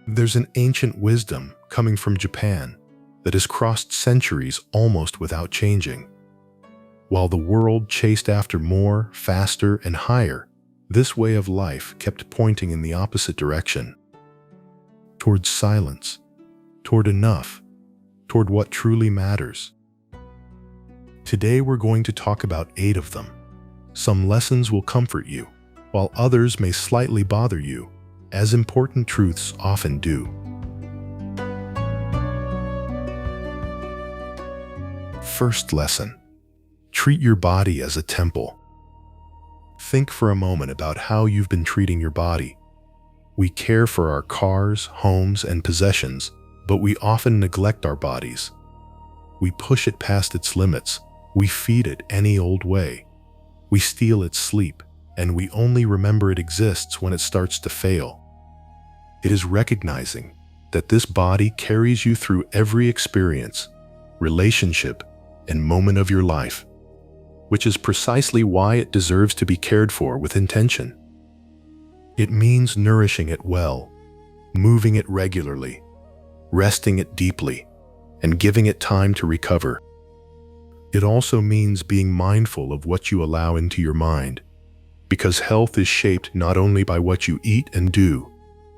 There's an ancient wisdom coming from Japan that has crossed centuries almost without changing. While the world chased after more, faster, and higher, this way of life kept pointing in the opposite direction. Towards silence, toward enough, toward what truly matters. Today we're going to talk about 8 of them. Some lessons will comfort you, while others may slightly bother you, as important truths often do. First lesson: treat your body as a temple. Think for a moment about how you've been treating your body. We care for our cars, homes, and possessions, but we often neglect our bodies. We push it past its limits. We feed it any old way. We steal its sleep, and we only remember it exists when it starts to fail. It is recognizing that this body carries you through every experience, relationship, and moment of your life, which is precisely why it deserves to be cared for with intention. It means nourishing it well, moving it regularly, resting it deeply, and giving it time to recover. It also means being mindful of what you allow into your mind, because health is shaped not only by what you eat and do,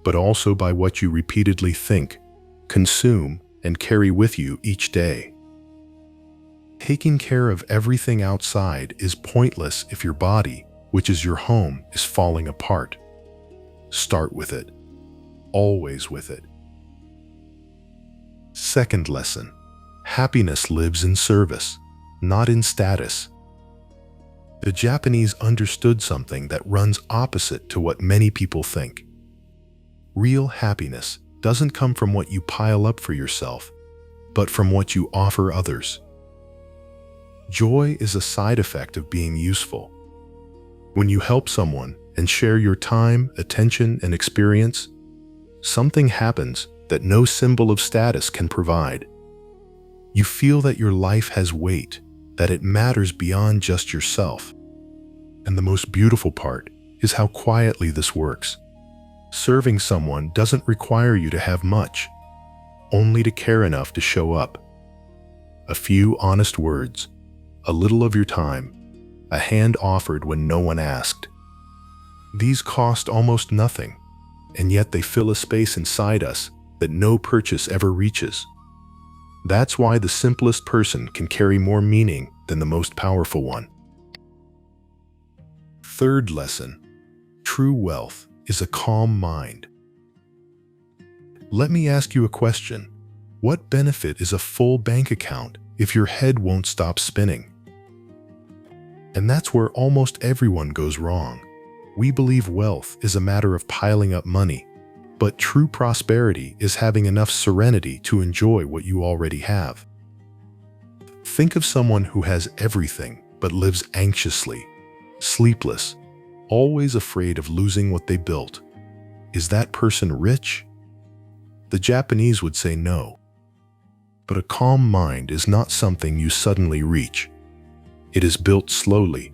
but also by what you repeatedly think, consume, and carry with you each day. Taking care of everything outside is pointless if your body, which is your home, is falling apart. Start with it. Always with it. Second lesson: happiness lives in service, not in status. The Japanese understood something that runs opposite to what many people think. Real happiness doesn't come from what you pile up for yourself, but from what you offer others. Joy is a side effect of being useful. When you help someone and share your time, attention, and experience, something happens that no symbol of status can provide. You feel that your life has weight, that it matters beyond just yourself. And the most beautiful part is how quietly this works. Serving someone doesn't require you to have much, only to care enough to show up. A few honest words, a little of your time, a hand offered when no one asked. These cost almost nothing, and yet they fill a space inside us that no purchase ever reaches. That's why the simplest person can carry more meaning than the most powerful one. Third lesson: true wealth is a calm mind. Let me ask you a question. What benefit is a full bank account if your head won't stop spinning? And that's where almost everyone goes wrong. We believe wealth is a matter of piling up money, but true prosperity is having enough serenity to enjoy what you already have. Think of someone who has everything but lives anxiously, sleepless, always afraid of losing what they built. Is that person rich? The Japanese would say no. But a calm mind is not something you suddenly reach. It is built slowly,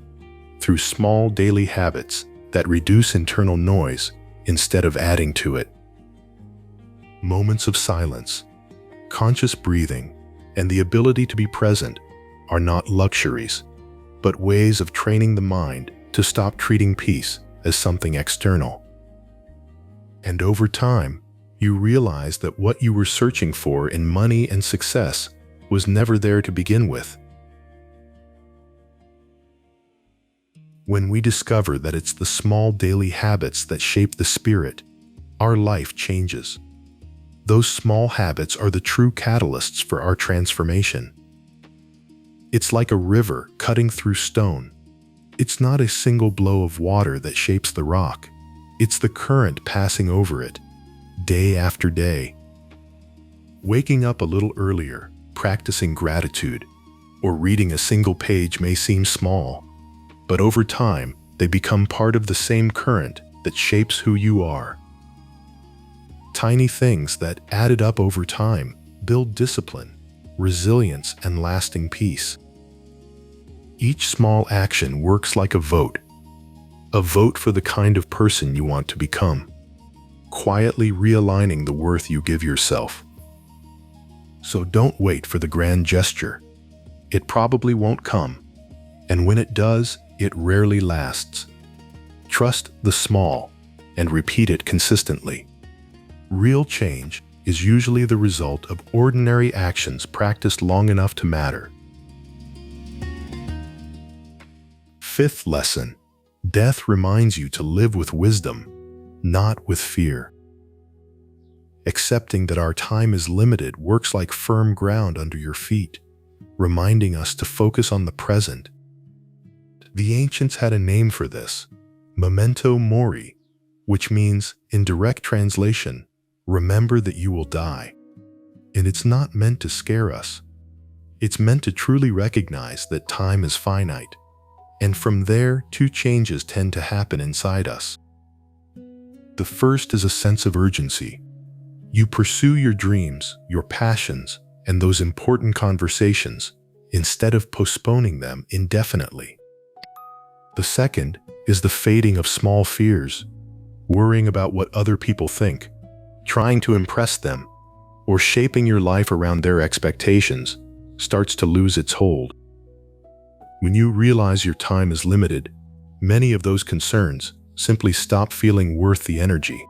through small daily habits that reduce internal noise instead of adding to it. Moments of silence, conscious breathing, and the ability to be present are not luxuries, but ways of training the mind to stop treating peace as something external. And over time, you realize that what you were searching for in money and success was never there to begin with. When we discover that it's the small daily habits that shape the spirit, our life changes. Those small habits are the true catalysts for our transformation. It's like a river cutting through stone. It's not a single blow of water that shapes the rock. It's the current passing over it, day after day. Waking up a little earlier, practicing gratitude, or reading a single page may seem small, but over time, they become part of the same current that shapes who you are. Tiny things that, added up over time, build discipline, resilience, and lasting peace. Each small action works like a vote for the kind of person you want to become. quietly realigning the worth you give yourself. So don't wait for the grand gesture. It probably won't come, and when it does, it rarely lasts. Trust the small and repeat it consistently. Real change is usually the result of ordinary actions practiced long enough to matter. Fifth lesson: death reminds you to live with wisdom, not with fear. Accepting that our time is limited works like firm ground under your feet, reminding us to focus on the present. The ancients had a name for this, memento mori, which means, in direct translation, remember that you will die. And it's not meant to scare us. It's meant to truly recognize that time is finite. And from there, two changes tend to happen inside us. The first is a sense of urgency. You pursue your dreams, your passions, and those important conversations instead of postponing them indefinitely. The second is the fading of small fears, worrying about what other people think, trying to impress them, or shaping your life around their expectations starts to lose its hold. When you realize your time is limited, many of those concerns simply stop feeling worth the energy.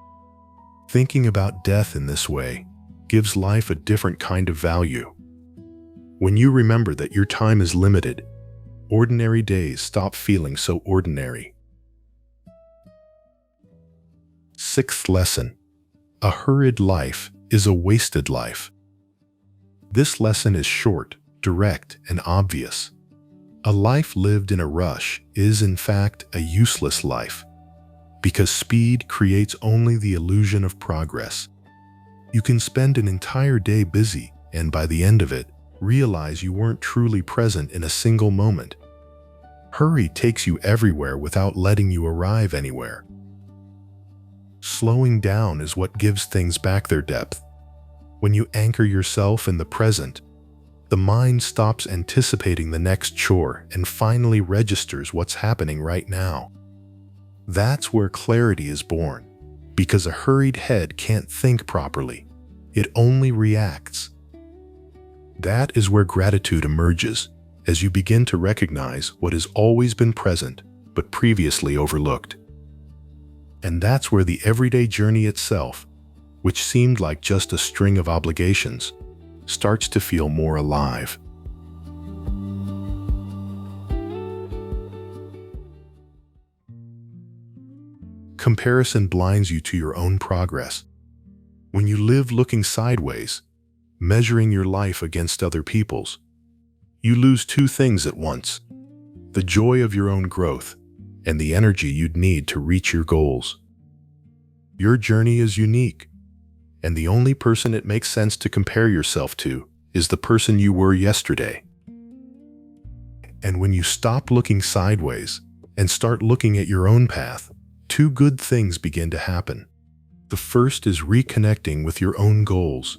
Thinking about death in this way gives life a different kind of value. When you remember that your time is limited, ordinary days stop feeling so ordinary. Sixth lesson: a hurried life is a wasted life. This lesson is short, direct, and obvious. A life lived in a rush is, in fact, a useless life, because speed creates only the illusion of progress. You can spend an entire day busy, and by the end of it, realize you weren't truly present in a single moment. Hurry takes you everywhere without letting you arrive anywhere. Slowing down is what gives things back their depth. When you anchor yourself in the present, the mind stops anticipating the next chore and finally registers what's happening right now. That's where clarity is born, because a hurried head can't think properly. It only reacts. That is where gratitude emerges, as you begin to recognize what has always been present but previously overlooked. And that's where the everyday journey itself, which seemed like just a string of obligations, starts to feel more alive. Comparison blinds you to your own progress. When you live looking sideways, measuring your life against other people's, you lose two things at once: the joy of your own growth and the energy you'd need to reach your goals. Your journey is unique, and the only person it makes sense to compare yourself to is the person you were yesterday. And when you stop looking sideways and start looking at your own path, two good things begin to happen. The first is reconnecting with your own goals.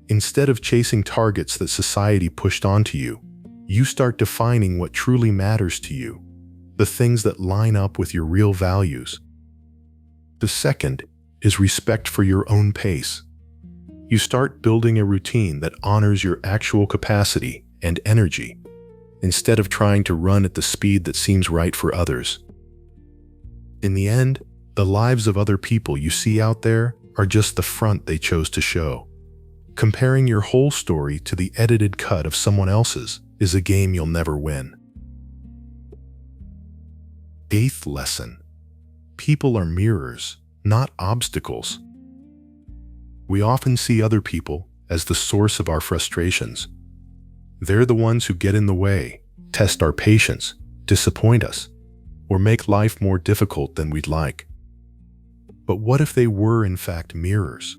Instead of chasing targets that society pushed onto you, you start defining what truly matters to you, the things that line up with your real values. The second is respect for your own pace. You start building a routine that honors your actual capacity and energy, instead of trying to run at the speed that seems right for others. In the end, the lives of other people you see out there are just the front they chose to show. Comparing your whole story to the edited cut of someone else's is a game you'll never win. Eighth lesson: people are mirrors, not obstacles. We often see other people as the source of our frustrations. They're the ones who get in the way, test our patience, disappoint us, or make life more difficult than we'd like. But what if they were in fact mirrors?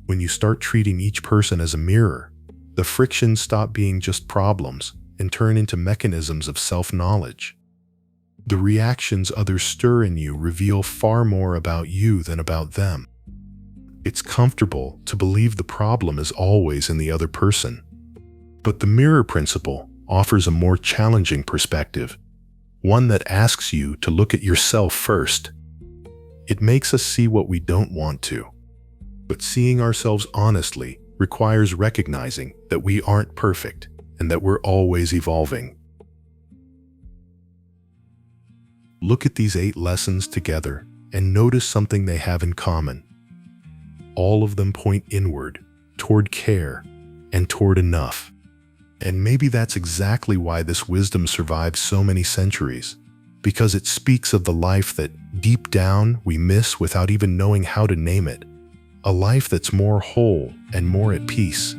When you start treating each person as a mirror, the frictions stop being just problems and turn into mechanisms of self-knowledge. The reactions others stir in you reveal far more about you than about them. It's comfortable to believe the problem is always in the other person. But the mirror principle offers a more challenging perspective, one that asks you to look at yourself first. It makes us see what we don't want to. But seeing ourselves honestly requires recognizing that we aren't perfect and that we're always evolving. Look at these 8 lessons together and notice something they have in common. All of them point inward, toward care, and toward enough. And maybe that's exactly why this wisdom survives so many centuries, because it speaks of the life that, deep down, we miss without even knowing how to name it. A life that's more whole and more at peace.